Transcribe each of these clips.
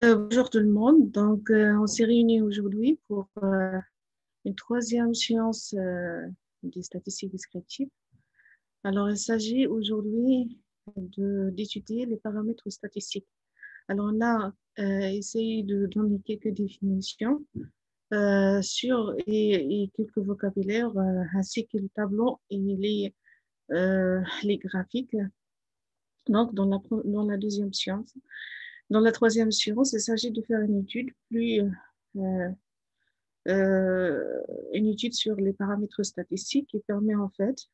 Bonjour tout le monde. On s'est réunis aujourd'hui pour une troisième séance des statistiques descriptives. Alors, il s'agit aujourd'hui d'étudier les paramètres statistiques. Alors, on a essayé de donner quelques définitions et quelques vocabulaires, ainsi que le tableau et les graphiques. Donc, dans la deuxième séance. Dans la troisième séance, il s'agit de faire euh, euh, une étude sur les paramètres statistiques qui permet en fait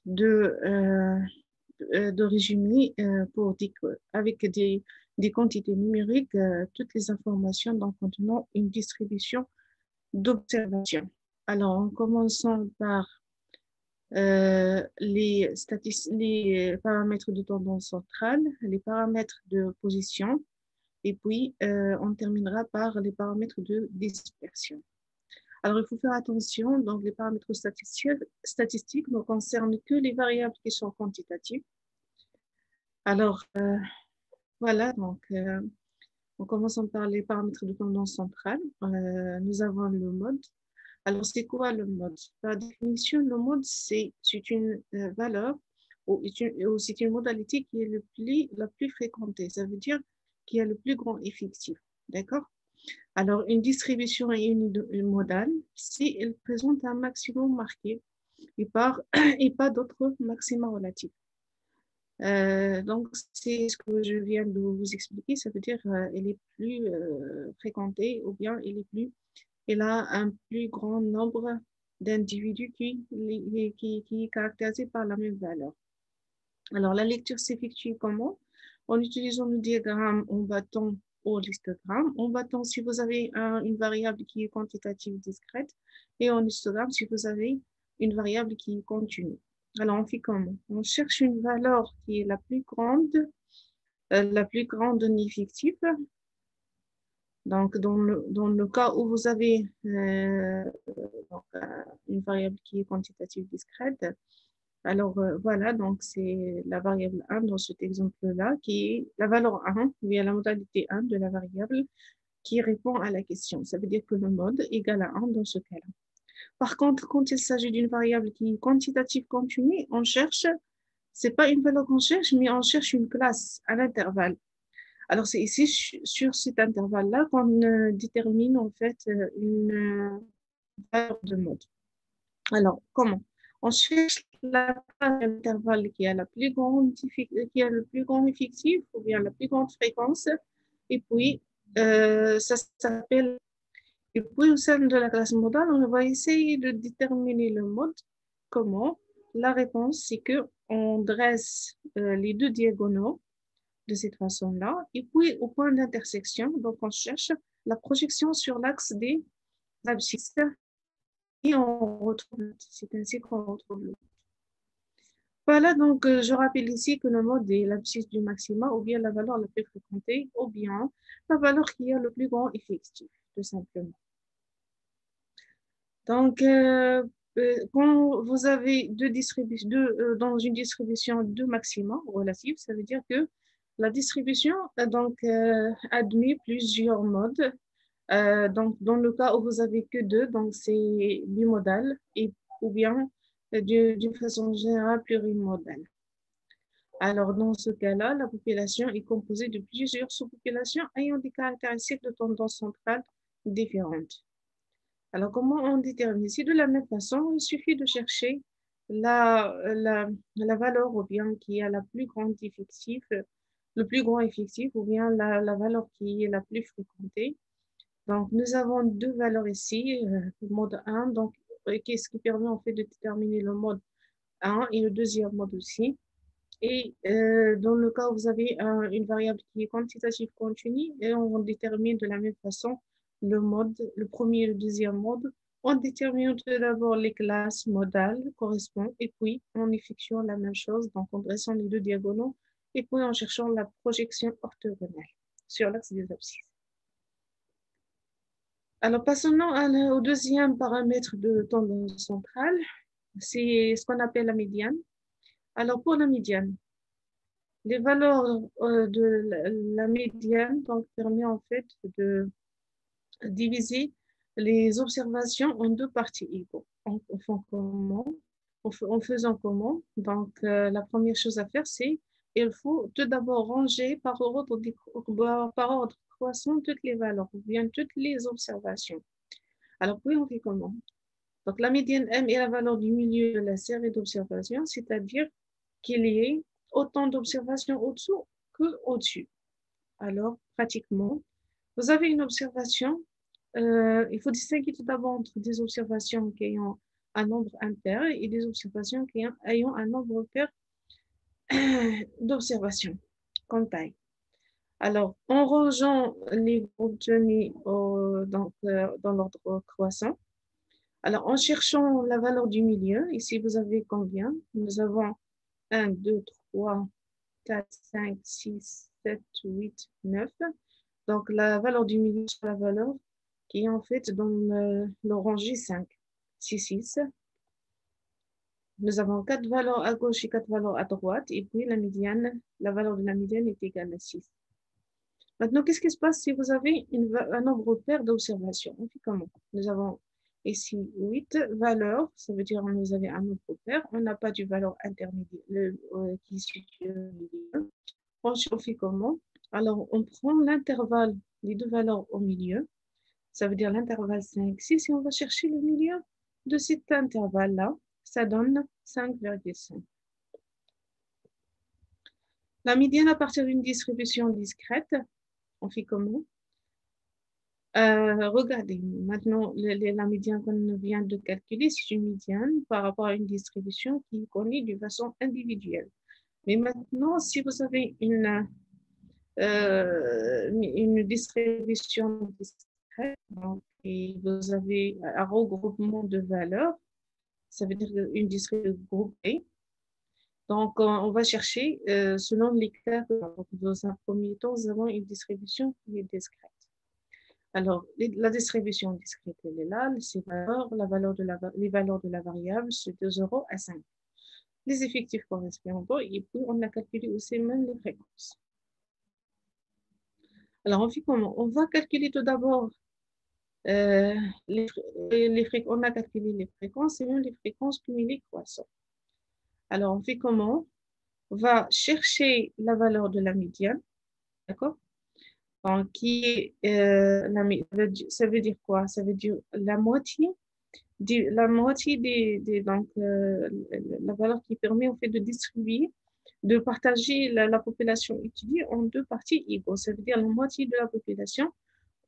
de, euh, de résumer avec des quantités numériques toutes les informations dans contenant une distribution d'observation. Alors, en commençant par les paramètres de tendance centrale, les paramètres de position, et puis on terminera par les paramètres de dispersion. Alors, il faut faire attention, donc les paramètres statistiques ne concernent que les variables qui sont quantitatives. Alors, voilà, en commençant par les paramètres de tendance centrale, nous avons le mode. Alors, c'est quoi le mode? Par définition, le mode, c'est une valeur ou c'est une modalité qui est la plus fréquentée. Ça veut dire qui a le plus grand effectif. D'accord? Alors, une distribution est unimodale si elle présente un maximum marqué et pas d'autres maxima relatifs. Donc, c'est ce que je viens de vous expliquer. Ça veut dire elle est plus fréquentée ou bien elle a un plus grand nombre d'individus qui est caractérisé par la même valeur. Alors, la lecture s'effectue comment? En utilisant le diagramme en bâton ou l'histogramme. En bâton, si vous avez une variable qui est quantitative discrète, et en histogramme, si vous avez une variable qui est continue. Alors, on fait comment? On cherche une valeur qui est la plus grande en effectif. Donc, dans le cas où vous avez une variable qui est quantitative discrète, alors voilà, donc c'est la variable 1 dans cet exemple-là, qui est la valeur 1, ou bien la modalité 1 de la variable qui répond à la question. Ça veut dire que le mode égale à 1 dans ce cas-là. Par contre, quand il s'agit d'une variable qui est quantitative continue, on cherche, c'est pas une valeur qu'on cherche, mais on cherche une classe à l'intervalle. Alors, c'est ici, sur cet intervalle-là, qu'on détermine en fait une valeur de mode. Alors, comment? On cherche la part d'intervalle qui a qui a le plus grand effectif ou bien la plus grande fréquence. Et puis, ça s'appelle. Et puis, au sein de la classe modale, on va essayer de déterminer le mode. Comment? La réponse, c'est que on dresse les deux diagonaux de cette façon-là. Et puis, au point d'intersection, donc on cherche la projection sur l'axe des abscisses et on retrouve, c'est ainsi qu'on retrouve le. Voilà, donc je rappelle ici que le mode est l'abscisse du maxima ou bien la valeur la plus fréquentée ou bien la valeur qui a le plus grand effectif, tout simplement. Donc, quand vous avez dans une distribution deux maxima relatifs, ça veut dire que la distribution admet plusieurs modes. Donc, dans le cas où vous avez que deux, donc c'est bimodal ou bien d'une façon générale plurimodale. Alors, dans ce cas-là, la population est composée de plusieurs sous-populations ayant des caractéristiques de tendance centrale différentes. Alors, comment on détermine? Si de la même façon, il suffit de chercher la valeur ou bien qui a le plus grand effectif ou bien la valeur qui est la plus fréquentée. Donc, nous avons deux valeurs ici, le mode 1, donc, qu'est-ce qui permet en fait de déterminer le mode 1 et le deuxième mode aussi. Et dans le cas où vous avez une variable qui est quantitative continue, et on détermine de la même façon le premier et le deuxième mode. On détermine tout d'abord les classes modales correspondent et puis en effectuant la même chose, donc en dressant les deux diagonaux et puis en cherchant la projection orthogonale sur l'axe des abscisses. Alors, passons au deuxième paramètre de tendance centrale, c'est ce qu'on appelle la médiane. Alors, pour la médiane, Les valeurs de la médiane donc, permet en fait de diviser les observations en deux parties égaux. En faisant comment? Donc, la première chose à faire, c'est il faut tout d'abord ranger par ordre croissant toutes les valeurs, ou bien toutes les observations. Alors, puis on fait comment? Donc, la médiane M est la valeur du milieu de la série d'observations, c'est-à-dire qu'il y ait autant d'observations au-dessous qu'au-dessus. Alors, pratiquement, vous avez une observation. Il faut distinguer tout d'abord entre des observations qui ayant un nombre impair et des observations qui ayant un nombre pair d'observations, comme taille. Alors, en rangeant les groupes donnés dans l'ordre croissant, alors en cherchant la valeur du milieu, ici vous avez combien? Nous avons 1, 2, 3, 4, 5, 6, 7, 8, 9. Donc, la valeur du milieu, c'est la valeur qui est en fait dans le rangé 5, 6, 6. Nous avons 4 valeurs à gauche et 4 valeurs à droite. Et puis, la médiane, la valeur de la médiane est égale à 6. Maintenant, qu'est-ce qui se passe si vous avez un nombre pair d'observations? On fait comment? Nous avons ici 8 valeurs. Ça veut dire que nous avons un nombre pair. On n'a pas de valeur intermédiaire qui se situe au milieu. On fait comment? Alors, on prend l'intervalle, les deux valeurs au milieu. Ça veut dire l'intervalle 5, 6. Et on va chercher le milieu de cet intervalle-là. Ça donne 5,5. La médiane à partir d'une distribution discrète, on fait comment? Regardez, maintenant, la médiane qu'on vient de calculer, c'est une médiane par rapport à une distribution qui est connue de façon individuelle. Mais maintenant, si vous avez une distribution discrète, donc, et vous avez un regroupement de valeurs, ça veut dire une distribution groupée. Donc, on va chercher selon les cas. Dans un premier temps, nous avons une distribution qui est discrète. Alors, la distribution discrète, elle est là. Les valeurs de la variable, c'est de 0 à 5. Les effectifs correspondants, et puis on a calculé aussi même les fréquences. Alors, on fait comment? On va calculer tout d'abord on a calculé les fréquences et même les fréquences cumulées croissantes. Alors, on fait comment? On va chercher la valeur de la médiane, d'accord? Donc, ça veut dire quoi? Ça veut dire la moitié donc, la valeur qui permet en fait de distribuer, de partager la population étudiée en deux parties égaux. Ça veut dire la moitié de la population,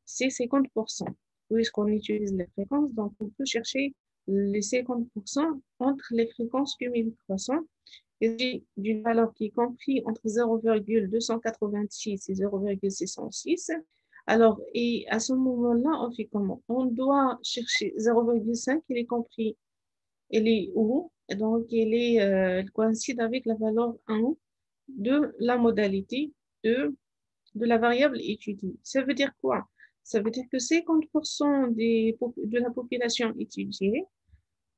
c'est 50%. Puisqu'on utilise les fréquences, donc on peut chercher les 50% entre les fréquences cumulées croissantes et d'une valeur qui est comprise entre 0,286 et 0,606. Alors, et à ce moment-là, on fait comment? On doit chercher 0,5, il est compris, il est où? Donc, elle coïncide avec la valeur 1 de la modalité de la variable étudiée. Ça veut dire quoi? Ça veut dire que 50% de la population étudiée,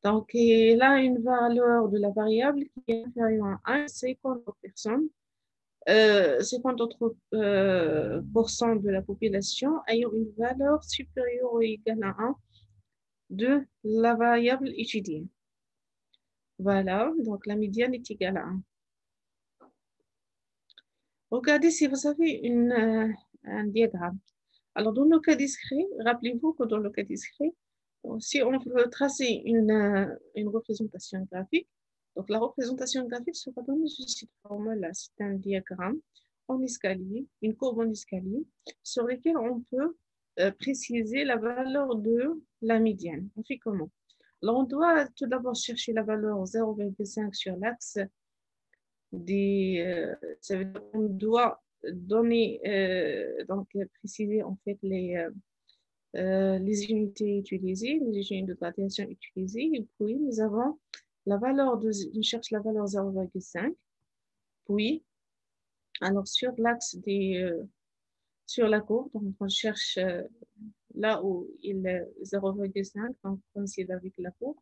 donc elle a une valeur de la variable qui est inférieure à 1, 50 personnes. 50 autres pourcents de la population ayant une valeur supérieure ou égale à 1 de la variable étudiée. Voilà, donc la médiane est égale à 1. Regardez si vous avez un diagramme. Alors, dans le cas discret, rappelez-vous que dans le cas discret, si on veut tracer une représentation graphique, donc la représentation graphique sera donnée sous cette forme-là. C'est un diagramme en escalier, une courbe en escalier, sur laquelle on peut préciser la valeur de la médiane. On fait comment? Alors, on doit tout d'abord chercher la valeur 0,5 sur l'axe ça veut dire qu'on doit donner, donc préciser en fait les unités utilisées, les unités de gradation utilisées, et puis nous avons on cherche la valeur 0,5, puis, alors sur l'axe sur la courbe, donc on cherche là où il est 0,5, donc on coïncide avec la courbe,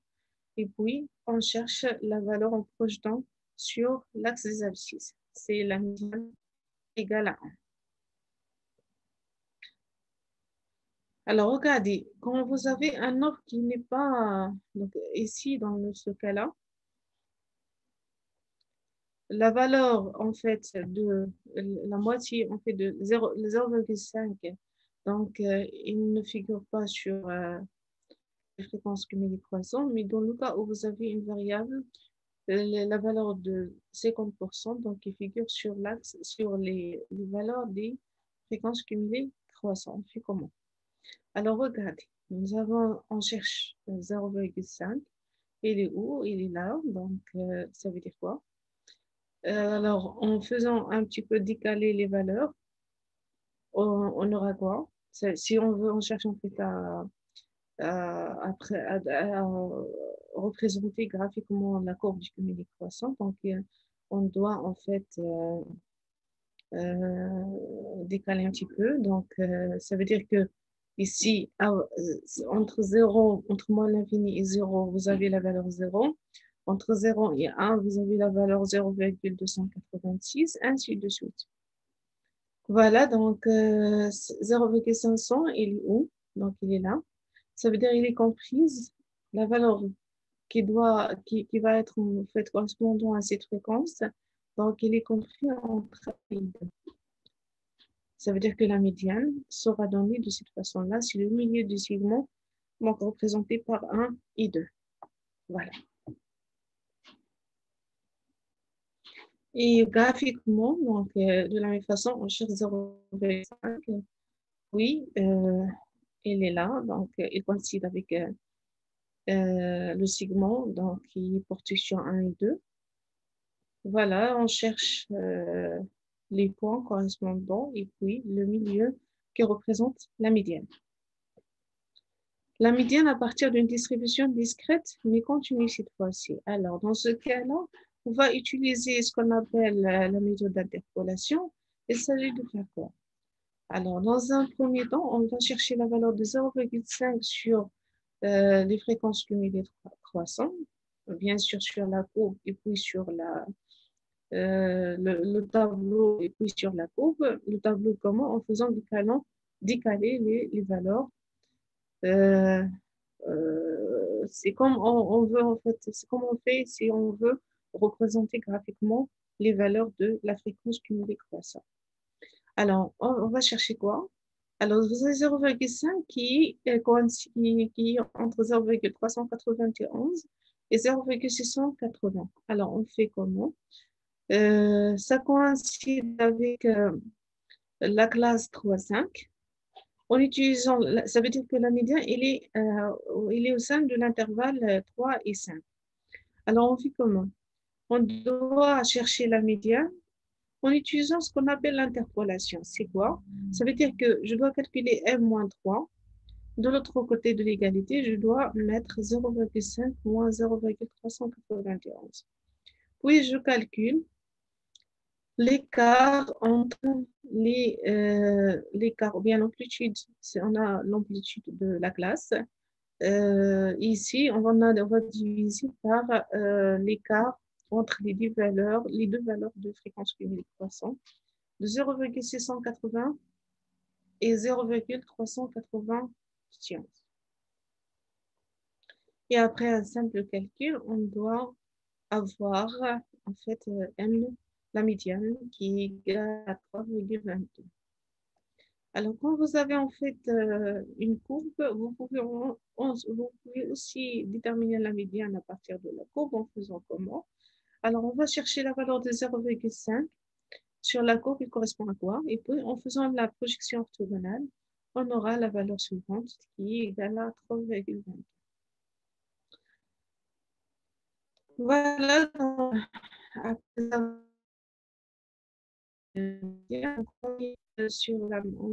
et puis on cherche la valeur en projetant sur l'axe des abscisses. c'est la médiane égale à 1. Alors, regardez, quand vous avez un nombre qui n'est pas, donc ici, dans ce cas-là, la valeur, en fait, de la moitié, en fait, de 0,5, donc, il ne figure pas sur les fréquences cumulées croissantes, mais dans le cas où vous avez une variable, la valeur de 50%, donc, il figure sur l'axe, sur les valeurs des fréquences cumulées croissantes. On fait comment? Alors, regardez, on cherche 0,5. Il est où? Il est là. Donc, ça veut dire quoi? Alors, en faisant un petit peu décaler les valeurs, on aura quoi? Si on veut, on cherche en fait à représenter graphiquement la courbe du cumulé croissant. Donc, on doit en fait décaler un petit peu. Donc, ça veut dire que ici, entre 0, entre moins l'infini et 0, vous avez la valeur 0. Entre 0 et 1, vous avez la valeur 0,286, ainsi de suite. Voilà, donc 0,500, il est où? Donc, il est là. Ça veut dire qu'il est comprise la valeur qui va être en fait correspondant à cette fréquence. Donc, il est compris entre les deux. Ça veut dire que la médiane sera donnée de cette façon-là si le milieu du segment est représenté par 1 et 2. Voilà. Et graphiquement, donc, de la même façon, on cherche 0,5. Oui, il est là, donc il coïncide avec le segment, donc qui porte sur 1 et 2. Voilà, on cherche les points correspondants et puis le milieu qui représente la médiane. La médiane à partir d'une distribution discrète mais continue cette fois-ci. Alors, dans ce cas-là, on va utiliser ce qu'on appelle la méthode d'interpolation. Il s'agit de faire quoi? Alors, dans un premier temps, on va chercher la valeur de 0,5 sur les fréquences cumulées croissantes, bien sûr sur la courbe et puis sur le tableau et puis sur la courbe. Le tableau comment? En faisant décaler les valeurs. Euh, c'est comme on veut en fait, c'est comme on fait si on veut représenter graphiquement les valeurs de la fréquence cumulée croissante. Alors, on va chercher quoi? Alors, vous avez 0,5 qui est entre 0,391 et 0,680. Alors, on fait comment? Ça coïncide avec la classe 3,5. En utilisant, ça veut dire que la médiane, il est au sein de l'intervalle 3 et 5. Alors, on fait comment? On doit chercher la médiane en utilisant ce qu'on appelle l'interpolation. C'est quoi? Ça veut dire que je dois calculer m-3. De l'autre côté de l'égalité, je dois mettre 0,5 moins 0,391. Puis, je calcule l'écart entre l'écart, ou bien l'amplitude. On a l'amplitude de la classe. Ici, on va diviser par l'écart entre les deux valeurs de fréquence cumulée croissante de 0,680 et 0,391. Et après un simple calcul, on doit avoir en fait M, la médiane, qui est égale à 3,22. Alors, quand vous avez en fait une courbe, vous pouvez aussi déterminer la médiane à partir de la courbe en faisant comment? Alors, on va chercher la valeur de 0,5 sur la courbe, il correspond à quoi? Et puis, en faisant la projection orthogonale, on aura la valeur suivante qui est égale à 3,22. Voilà, on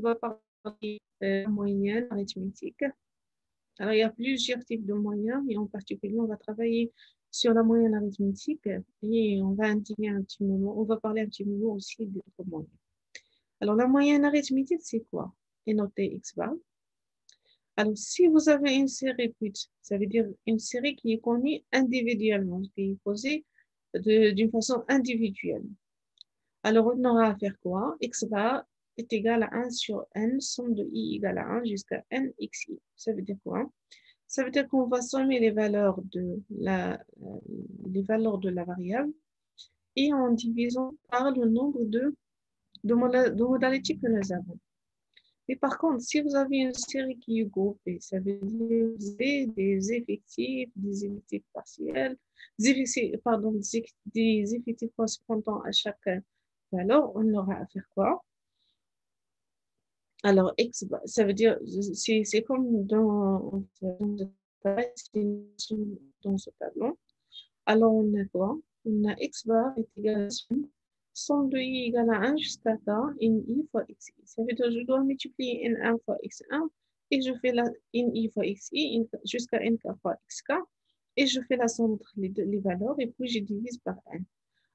va parler de la moyenne arithmétique. Alors, il y a plusieurs types de moyens, mais en particulier, on va travailler sur la moyenne arithmétique et on va indiquer un petit moment, on va parler un petit moment aussi d'autres moyens. Alors, la moyenne arithmétique, c'est quoi? C'est noté x bar. Alors, si vous avez une série put, ça veut dire une série qui est connue individuellement, qui est posée d'une façon individuelle. Alors, on aura à faire quoi? X bar est égal à 1 sur n, somme de i égale à 1 jusqu'à n xi. Ça veut dire quoi? Ça veut dire qu'on va sommer les valeurs de la variable et en divisant par le nombre de modalités que nous avons. Mais par contre, si vous avez une série qui est groupée, ça veut dire que vous avez des effectifs partiels, des effectifs correspondant à chaque valeur, on aura à faire quoi? Alors, X, ça veut dire, c'est comme dans ce tableau. Alors, on a quoi? On a X bar est égal à somme de i égale à 1 jusqu'à k, in i fois xi. Ça veut dire que je dois multiplier n1 fois x1 et je fais la in i fois xi jusqu'à nk fois xk et je fais la somme entre les valeurs et puis je divise par n.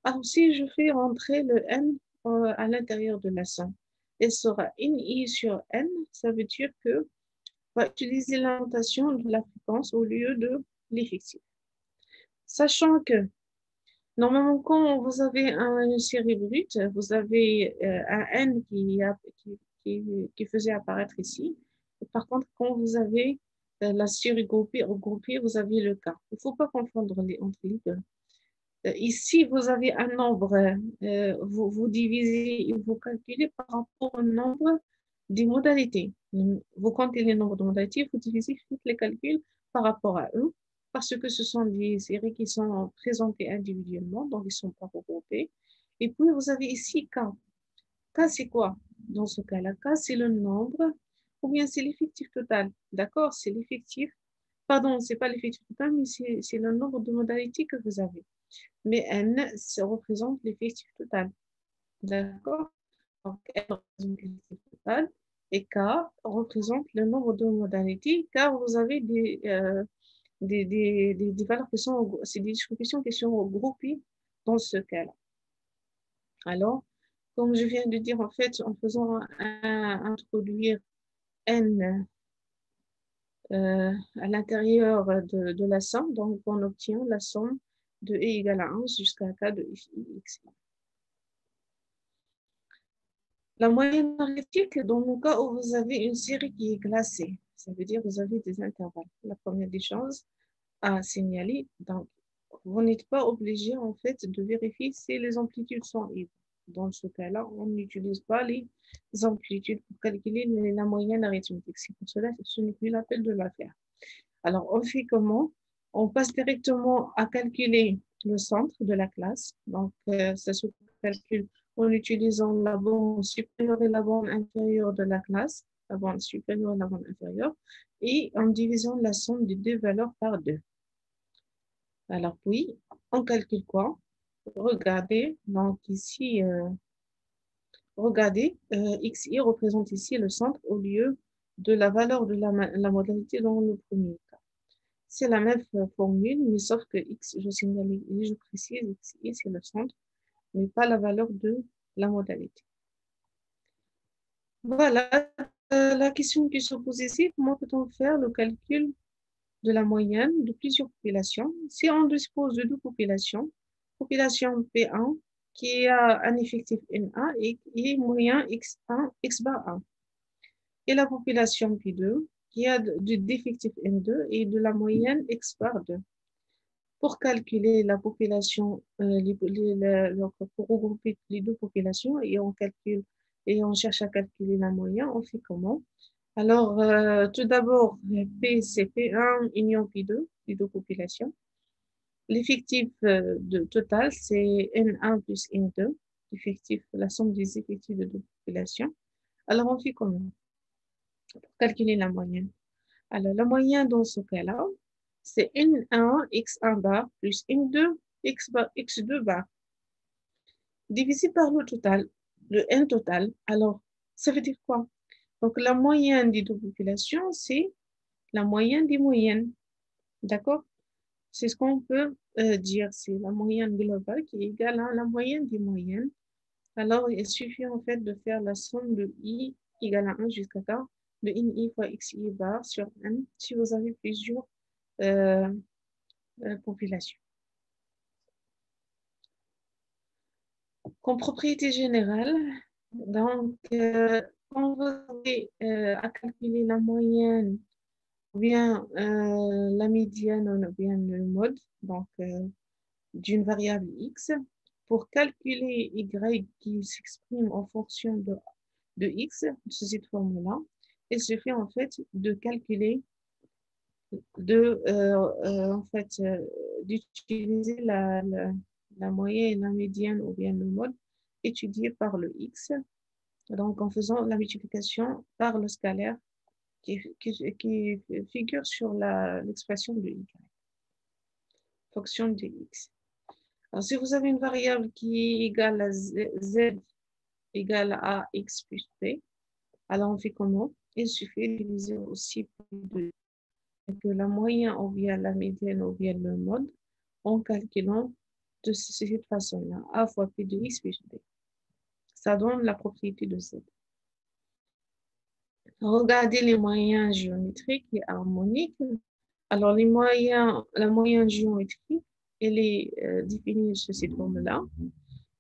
Alors, si je fais rentrer le n à l'intérieur de la somme, elle sera in i sur n, ça veut dire que on va utiliser la notation de la fréquence au lieu de l'effectif. Sachant que normalement, quand vous avez une série brute, vous avez un n qui faisait apparaître ici. Et par contre, quand vous avez la série regroupée, vous avez le cas. Il ne faut pas confondre entre les deux. Ici, vous avez un nombre, vous divisez, vous calculez par rapport au nombre des modalités. Vous comptez les nombres de modalités, vous divisez tous les calculs par rapport à eux, parce que ce sont des séries qui sont présentées individuellement, donc ils ne sont pas regroupés. Et puis, vous avez ici K. K, c'est quoi? Dans ce cas-là, K, c'est le nombre, ou bien c'est l'effectif total. D'accord? C'est l'effectif, pardon, ce n'est pas l'effectif total, mais c'est le nombre de modalités que vous avez. Mais N, ça représente l'effectif total. D'accord? Donc, N représente l'effectif total et K représente le nombre de modalités, car vous avez des valeurs qui sont, c'est des distributions qui sont regroupées dans ce cas-là. Alors, comme je viens de dire, en fait, en faisant introduire N à l'intérieur de la somme, donc on obtient la somme de E égale à 1 jusqu'à K de X. La moyenne arithmétique, dans le cas où vous avez une série qui est classée, ça veut dire que vous avez des intervalles. La première des choses à signaler, donc vous n'êtes pas obligé en fait de vérifier si les amplitudes sont égales. Dans ce cas-là, on n'utilise pas les amplitudes pour calculer la moyenne arithmétique. C'est pour cela que ce n'est plus la peine de la faire. Alors, on fait comment? On passe directement à calculer le centre de la classe. Donc, ça se calcule en utilisant la bande supérieure et la bande inférieure de la classe, la bande supérieure et la bande inférieure, et en divisant la somme des deux valeurs par 2. Alors, puis, on calcule quoi? Regardez, donc ici, regardez, xi représente ici le centre au lieu de la valeur de la modalité dans le premier cas. C'est la même formule, mais sauf que x, je signale, je précise, xi, c'est le centre, mais pas la valeur de la modalité. Voilà, la question qui se pose ici, comment peut-on faire le calcul de la moyenne de plusieurs populations? Si on dispose de deux populations, population P1 qui a un effectif N1 et moyen X1, X bar 1, et la population P2 qui a d'effectif N2 et de la moyenne X bar 2. Pour calculer la population, pour regrouper les deux populations et on cherche à calculer la moyenne, on fait comment? Alors, tout d'abord, P, c'est P1 union P2, les deux populations. L'effectif total, c'est N1 plus N2, la somme des effectifs de deux populations. Alors, on fait comment? Pour calculer la moyenne. Alors, la moyenne dans ce cas-là, c'est N1 x1 bar plus N2 x2 bar divisé par le total, le N total. Alors, ça veut dire quoi? Donc, la moyenne des deux populations, c'est la moyenne des moyennes. D'accord? C'est ce qu'on peut dire. C'est la moyenne globale qui est égale à la moyenne des moyennes. Alors, il suffit en fait de faire la somme de I égale à 1 jusqu'à K de I fois XI bar sur N si vous avez plusieurs populations. Comme propriété générale, donc, quand vous avez à calculer la moyenne, ou bien la médiane, ou bien le mode, donc d'une variable x, pour calculer y qui s'exprime en fonction de x, de cette formule-là, il suffit en fait de calculer, en fait, d'utiliser la moyenne, la médiane ou bien le mode étudié par le x, donc en faisant la multiplication par le scalaire qui figure sur l'expression de y, fonction de x. Alors, si vous avez une variable qui est égale à z égale à x plus p, alors on fait comment? Il suffit de diviser aussi par 2, que la moyenne ou bien la médiane ou bien le mode en calculant de cette façon-là, a fois p de x plus p. Ça donne la propriété de z. Regardez les moyens géométriques et harmoniques. Alors, la moyenne géométrique, elle est définie sous cette forme-là.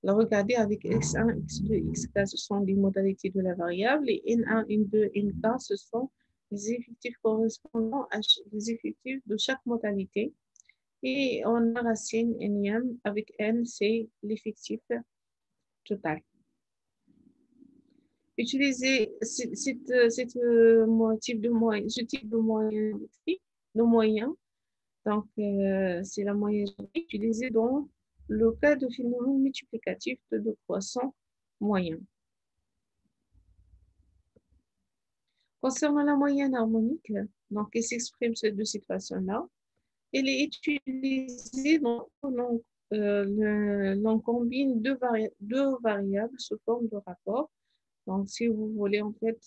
Alors, regardez avec x1, x2, xk, ce sont les modalités de la variable, et n1, n2, nk, ce sont les effectifs correspondant à les effectifs de chaque modalité. Et on a racine nm avec n, c'est l'effectif total. Utilisez ce type de moyen, donc c'est la moyenne utilisée dans le cas de phénomène multiplicatif de croissant moyen. Concernant la moyenne harmonique, donc elle s'exprime de cette façon-là. Elle est utilisée dans l'on combine deux variables sous forme de rapport. Donc, si vous voulez, en fait,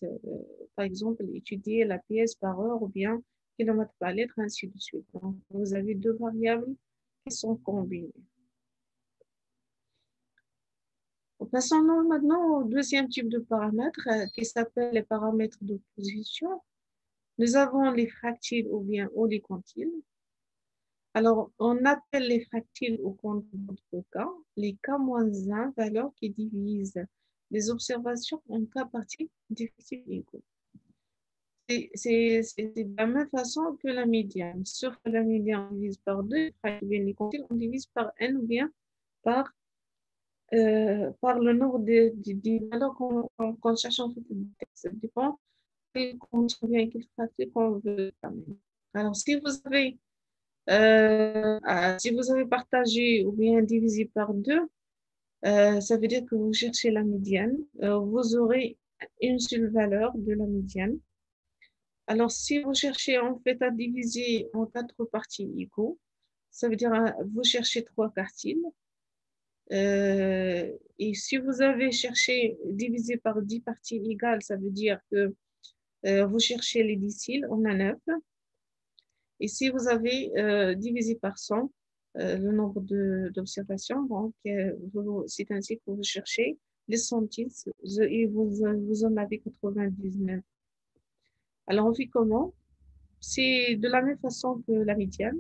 par exemple, étudier la pièce par heure ou bien kilomètre par litre, ainsi de suite. Donc, vous avez deux variables qui sont combinées. Passons maintenant au deuxième type de paramètres qui s'appelle les paramètres de position. Nous avons les fractiles ou bien les quantiles. Alors, on appelle les fractiles au compte de cas, les k-1 valeurs qui divisent les observations en cas partie d'effectifs égaux. C'est de la même façon que la médiane. Sauf que la médiane, on divise par 2, les quantiles, on divise par n ou bien par le nombre de valeurs qu'on cherche en fait. Ça dépend quel quantile bien quel fractile qu'on veut. Alors, si vous avez partagé ou bien divisé par 2, ça veut dire que vous cherchez la médiane. Vous aurez une seule valeur de la médiane. Alors, si vous cherchez en fait à diviser en 4 parties égaux, ça veut dire vous cherchez 3 quartiles. Et si vous avez cherché divisé par 10 parties égales, ça veut dire que vous cherchez les déciles, on a 9. Et si vous avez divisé par 100 le nombre d'observations, donc c'est ainsi que vous cherchez les centiles et vous en avez 99. Alors, on fait comment? C'est de la même façon que la médiane.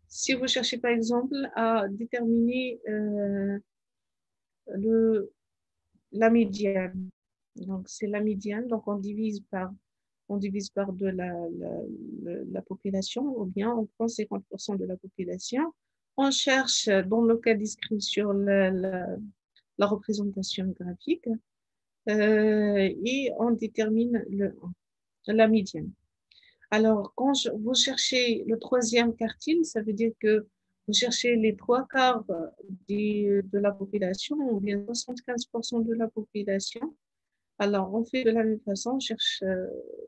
Si vous cherchez par exemple à déterminer la médiane, donc c'est la médiane, donc on divise par de la population, ou bien on prend 50% de la population. On cherche, dans le cas descrit sur la représentation graphique, et on détermine la médiane. Alors, quand vous cherchez le troisième quartile, ça veut dire que vous cherchez les 3/4 de la population, ou bien 75% de la population. Alors, on fait de la même façon, on cherche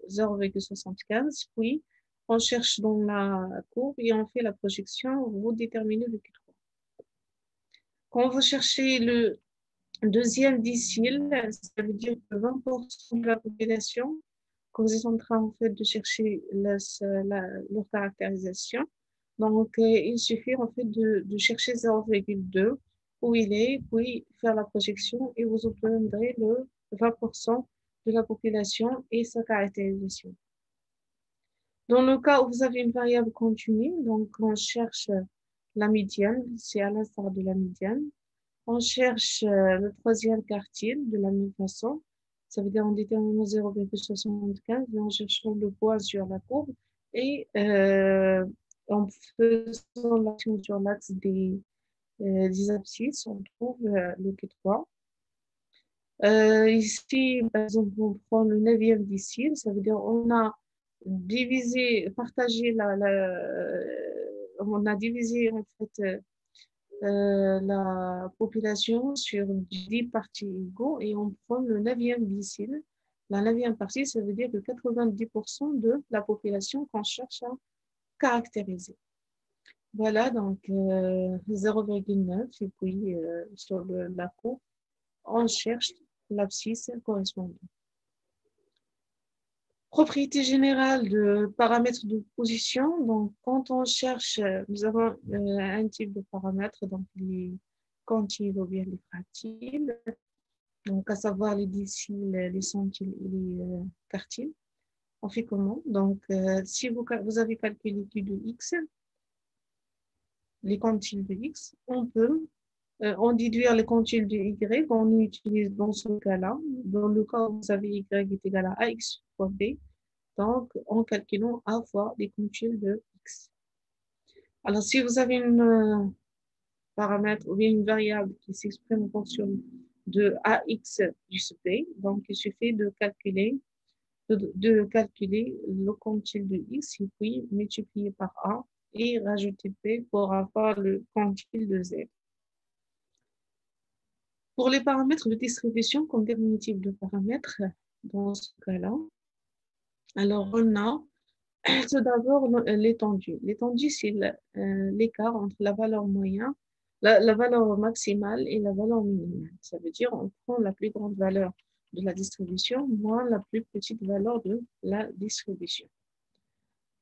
0,75, puis on cherche dans la courbe et on fait la projection, vous déterminez le Q3. Quand vous cherchez le deuxième décile, ça veut dire que 20% de la population, quand vous êtes en train en fait, de chercher leur caractérisation, donc il suffit en fait de chercher 0,2 où il est, puis faire la projection et vous obtiendrez le 20% de la population et sa caractérisation. Dans le cas où vous avez une variable continue, donc on cherche la médiane, c'est à l'instar de la médiane. On cherche le troisième quartile de la même façon. Ça veut dire en déterminant 0,75 et en cherchant le poids sur la courbe et en faisant l'action sur l'axe des abscisses, on trouve le Q3. Ici, par exemple, on prend le neuvième décile, ça veut dire on a divisé, partagé on a divisé en fait la population sur 10 parties égaux et on prend le neuvième décile. La neuvième partie, ça veut dire que 90% de la population qu'on cherche à caractériser. Voilà, donc 0,9 et puis sur la courbe, on cherche l'abscisse correspondante. Propriété générale de paramètres de position. Donc, quand on cherche, nous avons un type de paramètres, donc les quantiles ou bien les fractiles, donc à savoir les déciles, les centiles et les quartiles. On fait comment? Donc, si vous avez calculé Q de X, les quantiles de X, on peut en déduire les quantiles de Y, on utilise dans ce cas-là. Dans le cas où vous avez Y est égal à AX fois B, donc en calculant A fois les quantiles de X. Alors, si vous avez un paramètre ou bien une variable qui s'exprime en fonction de AX plus B, donc il suffit de calculer le quantile de X et puis multiplier par A et rajouter P pour avoir le quantile de Z. Pour les paramètres de distribution comme dernier type de paramètres, dans ce cas-là, alors on a tout d'abord l'étendue. L'étendue, c'est l'écart entre la valeur moyenne, la valeur maximale et la valeur minimale. Ça veut dire on prend la plus grande valeur de la distribution moins la plus petite valeur de la distribution.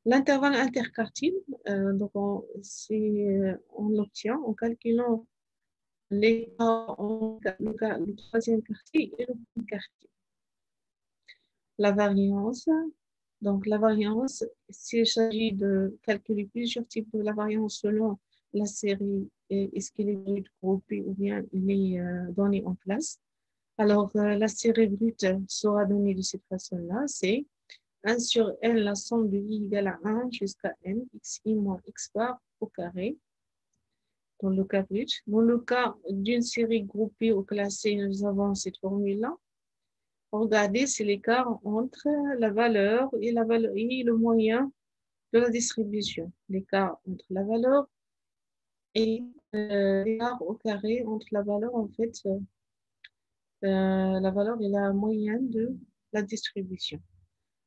L'intervalle interquartile, donc on l'obtient en calculant l'écart entre le troisième quartile et le premier quartile. La variance, donc la variance, s'il s'agit de calculer plusieurs types de la variance selon la série, est-ce qu'il est brut, groupé ou bien il est donné en place. Alors, la série brute sera donnée de cette façon-là, c'est 1 sur n, la somme de i égale à 1 jusqu'à n, xi moins x bar au carré, dans le cas brut. Dans le cas d'une série groupée ou classée, nous avons cette formule-là. Regardez, c'est l'écart entre la valeur et le moyen de la distribution. L'écart entre la valeur et l'écart au carré entre la valeur, en fait, la valeur et la moyenne de la distribution.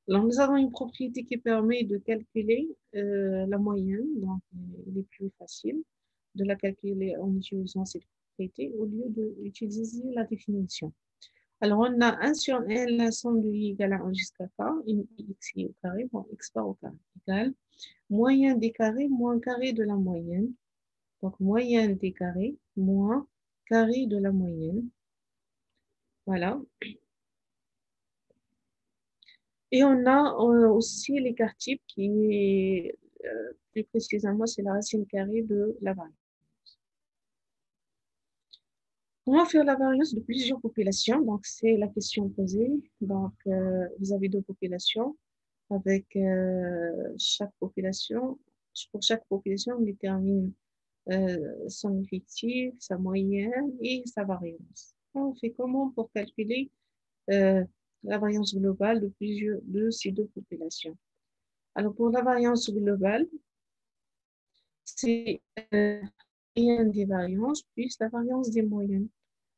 Alors, nous avons une propriété qui permet de calculer la moyenne, donc il est plus facile de la calculer en utilisant cette propriété au lieu d'utiliser la définition. Alors, on a 1 sur n, la somme de i égale à 1 jusqu'à k, xi au carré, bon, x bar au carré, égale moyenne des carrés moins carré de la moyenne. Donc, moyenne des carrés moins carré de la moyenne. Voilà. Et on a aussi l'écart type qui est, plus précisément, c'est la racine carrée de la variance. Comment faire la variance de plusieurs populations? Donc, c'est la question posée. Donc, vous avez deux populations avec chaque population. Pour chaque population, on détermine son effectif, sa moyenne et sa variance. On fait comment pour calculer euh, la variance globale de ces deux populations? Alors, pour la variance globale, c'est la moyenne des variances plus la variance des moyennes.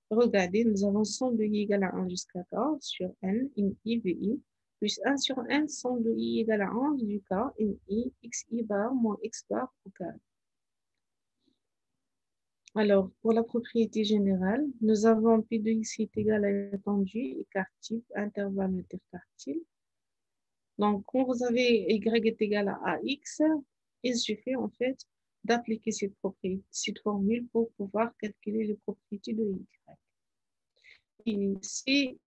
Regardez, nous avons 100 de i égale à 1 jusqu'à k sur n, in i de i, plus 1 sur n, 100 de i égale à 1 du k, in i, xi bar moins x bar au carré. Alors, pour la propriété générale, nous avons P de x est égal à l'étendue, écart type, intervalle interquartile. Donc, quand vous avez y est égal à ax, il suffit en fait d'appliquer cette formule pour pouvoir calculer les propriétés de y. Et si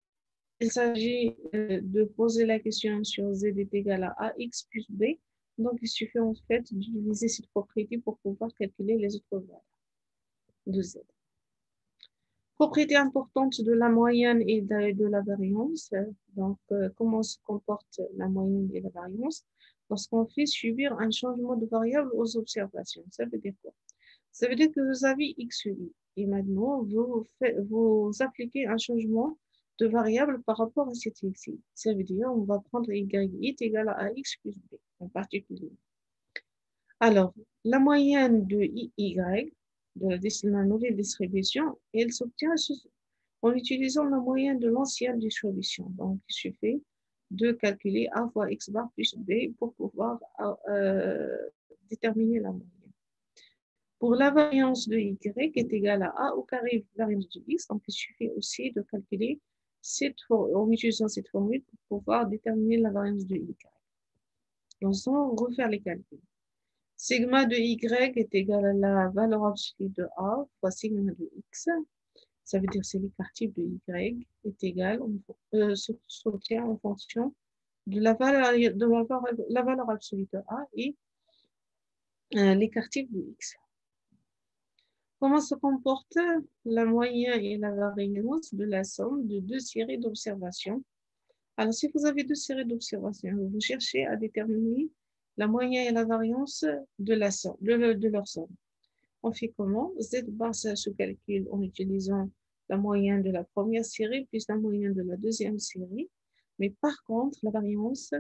il s'agit de poser la question sur z est égal à ax plus b, donc il suffit en fait d'utiliser cette propriété pour pouvoir calculer les autres valeurs de z. Propriété importante de la moyenne et de la variance. Donc, comment se comporte la moyenne et la variance lorsqu'on fait subir un changement de variable aux observations? Ça veut dire quoi? Ça veut dire que vous avez X sur Y. Et maintenant, vous appliquez un changement de variable par rapport à cette X. Ça veut dire on va prendre Y est égal à X plus B en particulier. Alors, la moyenne de Y, de la nouvelle distribution, elle s'obtient en utilisant la moyenne de l'ancienne distribution. Donc, il suffit de calculer A fois X bar plus B pour pouvoir déterminer la moyenne. Pour la variance de Y est égale à A au carré variance de X, donc il suffit aussi de calculer en utilisant cette formule pour pouvoir déterminer la variance de Y. Donc, on va refaire les calculs. Sigma de Y est égal à la valeur absolue de A fois sigma de X. Ça veut dire que l'écart type de Y est égal, s'obtient en fonction de la valeur absolue de A et l'écart type de X. Comment se comporte la moyenne et la variance de la somme de deux séries d'observations? Alors, si vous avez deux séries d'observations, vous cherchez à déterminer la moyenne et la variance de leur somme. On fait comment? Z bar, ça se calcule en utilisant la moyenne de la première série plus la moyenne de la deuxième série. Mais par contre, la variance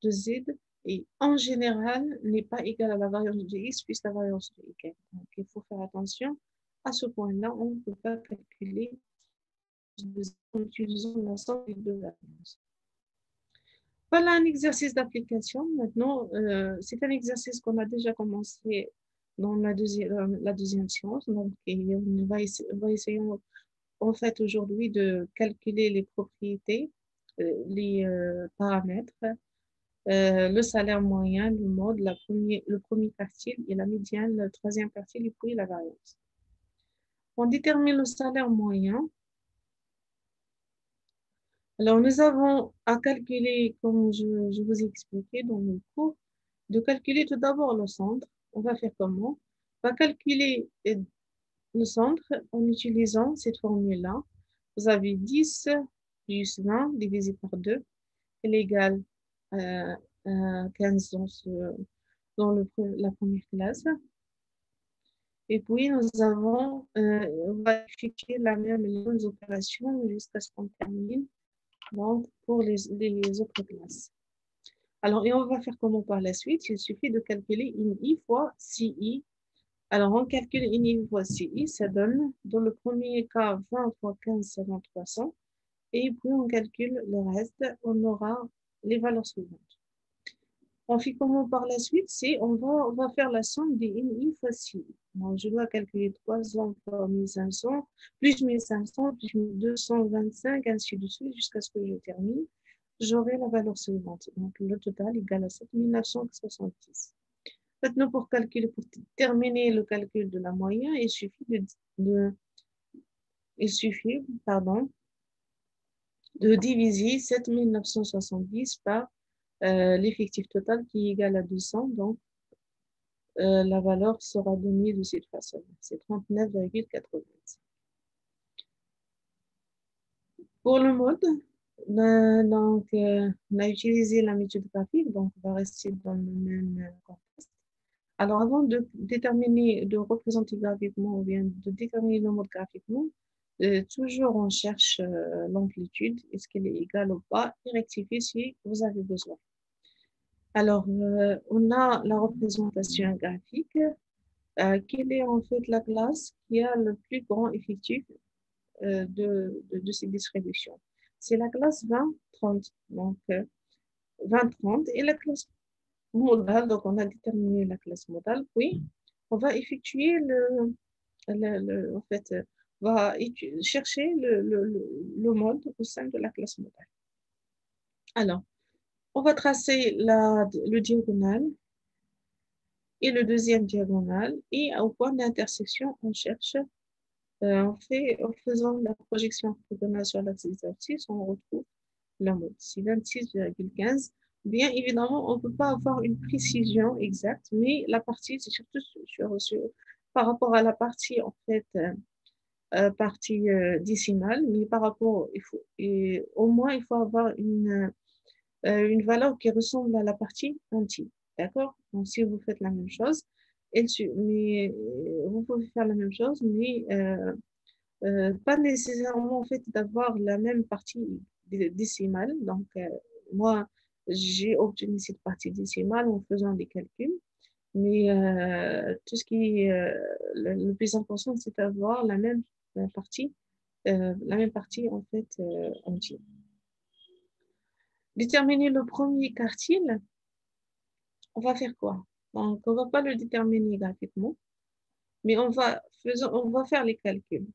de Z est en général n'est pas égale à la variance de X plus la variance de Y. Donc, il faut faire attention. À ce point-là, on ne peut pas calculer en utilisant l'ensemble des deux variances. Voilà un exercice d'application. Maintenant, c'est un exercice qu'on a déjà commencé dans la deuxième séance. Donc, on va essayer en fait aujourd'hui de calculer les propriétés, les paramètres, le salaire moyen, le mode, le premier quartile et la médiane, le troisième quartile et puis la variance. On détermine le salaire moyen. Alors, nous avons à calculer, comme je vous ai expliqué dans le cours, de calculer tout d'abord le centre. On va faire comment? On va calculer le centre en utilisant cette formule-là. Vous avez 10 plus 20 divisé par 2, est égal à 15 dans la première classe. Et puis, on va effectuer les mêmes opérations jusqu'à ce qu'on termine donc, pour les autres classes. Alors, et on va faire comment par la suite? Il suffit de calculer INI fois CI. Alors, on calcule INI fois CI, ça donne, dans le premier cas, 20 fois 15, ça donne 300. Et puis, on calcule le reste, on aura les valeurs suivantes. On fait comment par la suite? On va faire la somme des INI fois CI. Donc, je dois calculer 300 fois 1500, plus 1500, plus 225, ainsi de suite, jusqu'à ce que je termine. J'aurai la valeur suivante. Donc, le total égale à 7970. Maintenant, pour terminer le calcul de la moyenne, il suffit de diviser 7970 par l'effectif total qui est égal à 200. Donc, la valeur sera donnée de cette façon. C'est 39,80. Pour le mode, donc, on a utilisé la méthode graphique, donc on va rester dans le même contexte. Alors, avant de déterminer, de représenter graphiquement ou bien de déterminer le mode graphiquement, toujours on cherche l'amplitude, est-ce qu'elle est égale ou pas, et rectifier si vous avez besoin. Alors, on a la représentation graphique. Quelle est en fait la classe qui a le plus grand effectif de ces distributions? C'est la classe 20-30. Donc, 20-30 et la classe modale. Donc, on a déterminé la classe modale. Puis, on va effectuer en fait, va chercher le mode au sein de la classe modale. Alors, on va tracer le diagonale et le deuxième diagonale. Et au point d'intersection, on cherche, en faisant la projection orthogonale sur l'axe des abscisses, on retrouve le mode. C'est 26,15. Bien évidemment, on ne peut pas avoir une précision exacte, mais la partie, c'est surtout par rapport à la partie, en fait, partie décimale, mais par rapport, et au moins, il faut avoir une valeur qui ressemble à la partie entière. D'accord? Donc, si vous faites la même chose, mais vous pouvez faire la même chose, mais pas nécessairement en fait d'avoir la même partie décimale. Donc, moi, j'ai obtenu cette partie décimale en faisant des calculs, mais tout ce qui est le plus important, c'est d'avoir la même partie en fait entière. Déterminer le premier quartile, on va faire quoi? Donc, on ne va pas le déterminer graphiquement, mais on va faire les calculs.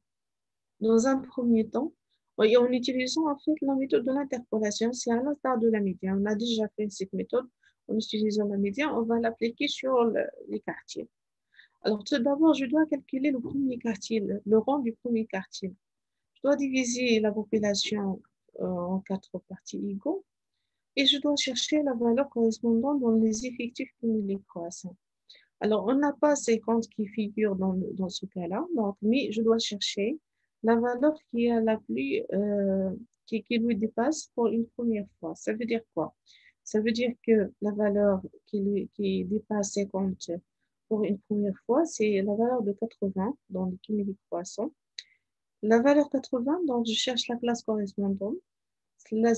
Dans un premier temps, et en utilisant en fait la méthode de l'interpolation, c'est à l'instar de la médiane. On a déjà fait cette méthode en utilisant la médiane, on va l'appliquer sur les quartiles. Alors, tout d'abord, je dois calculer le premier quartile, le rang du premier quartile. Je dois diviser la population en 4 parties égaux et je dois chercher la valeur correspondante dans les effectifs cumulés croissants. Alors, on n'a pas 50 qui figurent dans ce cas-là, mais je dois chercher la valeur qui est la plus, qui lui dépasse pour une première fois. Ça veut dire quoi? Ça veut dire que la valeur qui dépasse 50 pour une première fois, c'est la valeur de 80 dans le cumulé croissant. La valeur 80, donc je cherche la classe correspondante. C'est la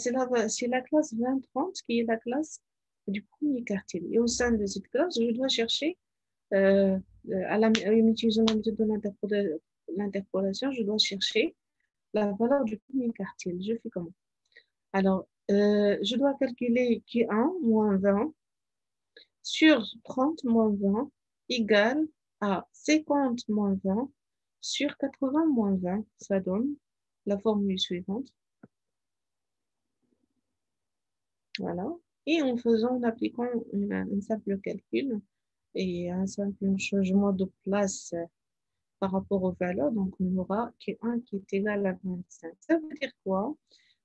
classe 20-30 qui est la classe du premier quartile. Et au sein de cette classe, je dois chercher en utilisant la méthode de l'interpolation, je dois chercher la valeur du premier quartile. Je fais comment? Alors, je dois calculer Q1 moins 20 sur 30 moins 20 égale à 50 moins 20 sur 80 moins 20. Ça donne la formule suivante. Voilà. Et en appliquant un simple calcul et un simple changement de place par rapport aux valeurs, donc on aura Q1 qui est égal à 25. Ça veut dire quoi?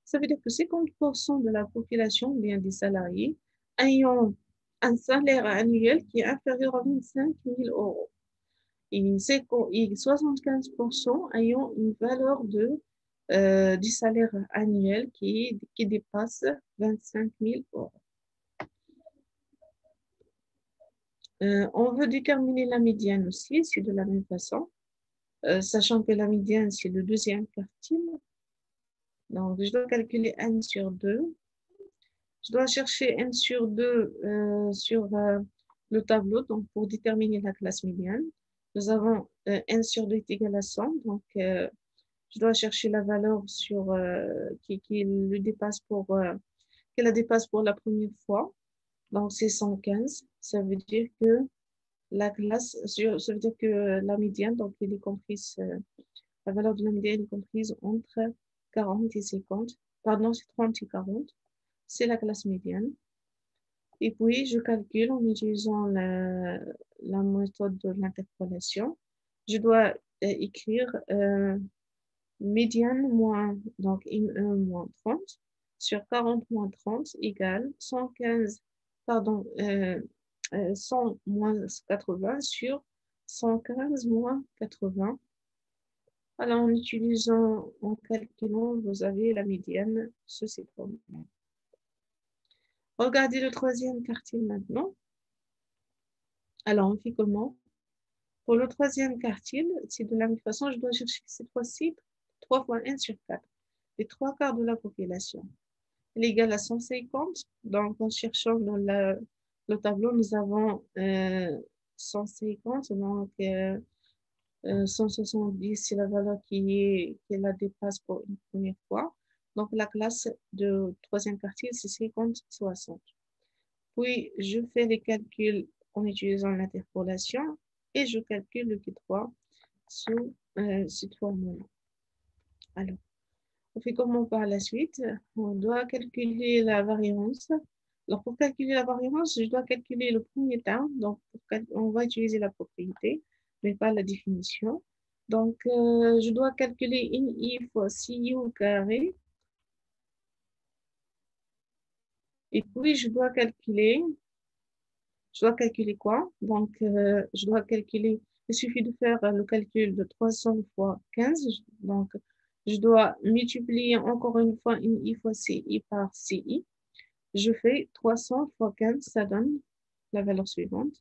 Ça veut dire que 50% de la population, bien des salariés, ayant un salaire annuel qui est inférieur à 25 000 euros. Et 75% ayant une valeur du salaire annuel qui dépasse 25 000 euros. On veut déterminer la médiane aussi, c'est de la même façon. Sachant que la médiane, c'est le deuxième quartile. Donc, je dois calculer n sur 2. Je dois chercher n sur 2 sur le tableau donc pour déterminer la classe médiane. Nous avons n sur 2 est égal à 100. Donc, je dois chercher la valeur qui le dépasse qui la dépasse pour la première fois. Donc, c'est 115. Ça veut dire que ça veut dire que la médiane, donc, elle est comprise. La valeur de la médiane est comprise entre 40 et 50. Pardon, c'est 30 et 40. C'est la classe médiane. Et puis, je calcule en utilisant la méthode de l'interpolation. Je dois écrire médiane moins, donc M1 moins 30 sur 40 moins 30 égale 115, pardon, 100 moins 80 sur 115 moins 80. Alors, en calculant, vous avez la médiane sous cette forme. Regardez le troisième quartile maintenant. Alors, on fait comment? Pour le troisième quartile, c'est de la même façon, je dois chercher cette fois-ci 3 fois 1 sur 4. Les 3 quarts de la population. Elle est égale à 150. Donc, en cherchant dans le tableau, nous avons 150. Donc, 170, c'est la valeur qui la dépasse pour une première fois. Donc, la classe de troisième quartile, c'est 50-60. Puis, je fais les calculs en utilisant l'interpolation et je calcule le Q3 sous cette formule. Alors, on fait comment par la suite? On doit calculer la variance. Alors, pour calculer la variance, je dois calculer le premier terme. Donc, on va utiliser la propriété, mais pas la définition. Donc, je dois calculer I fois CI au carré. Et puis, je dois calculer quoi? Donc, je dois calculer il suffit de faire le calcul de 300 fois 15. Donc, je dois multiplier encore une fois une I fois CI par CI. Je fais 300 fois 15, ça donne la valeur suivante.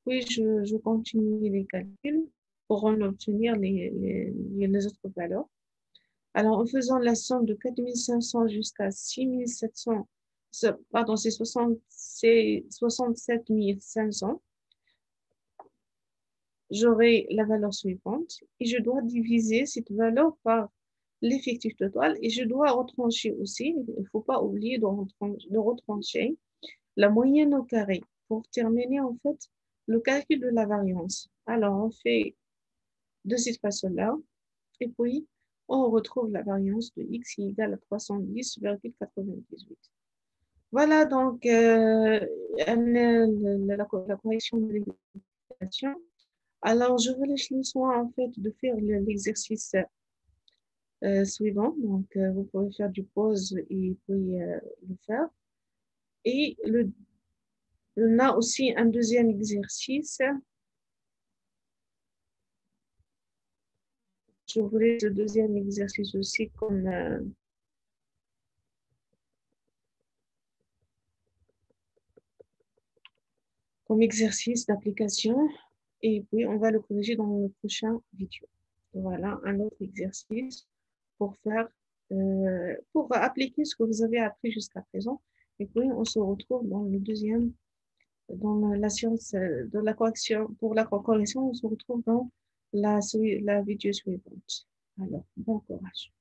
Puis, je continue les calculs pour en obtenir les autres valeurs. Alors, en faisant la somme de 4500 jusqu'à 6700, pardon, c'est 67 500, j'aurai la valeur suivante et je dois diviser cette valeur par l'effectif total et je dois retrancher aussi, il ne faut pas oublier de retrancher la moyenne au carré pour terminer en fait le calcul de la variance. Alors, on fait de cette façon-là et puis on retrouve la variance de x qui est égale à 310,98. Voilà donc la correction de l'expression. Alors, je vous laisse le soin en fait de faire l'exercice suivant. Donc, vous pouvez faire du pause et puis le faire. Et on a aussi un deuxième exercice. Je vous laisse le deuxième exercice aussi comme exercice d'application. Et puis, on va le corriger dans le prochain vidéo. Voilà, un autre exercice pour faire, pour appliquer ce que vous avez appris jusqu'à présent. Et puis, on se retrouve dans le deuxième, dans la science de la correction. Pour la correction, on se retrouve dans la vidéo suivante. Alors, bon courage.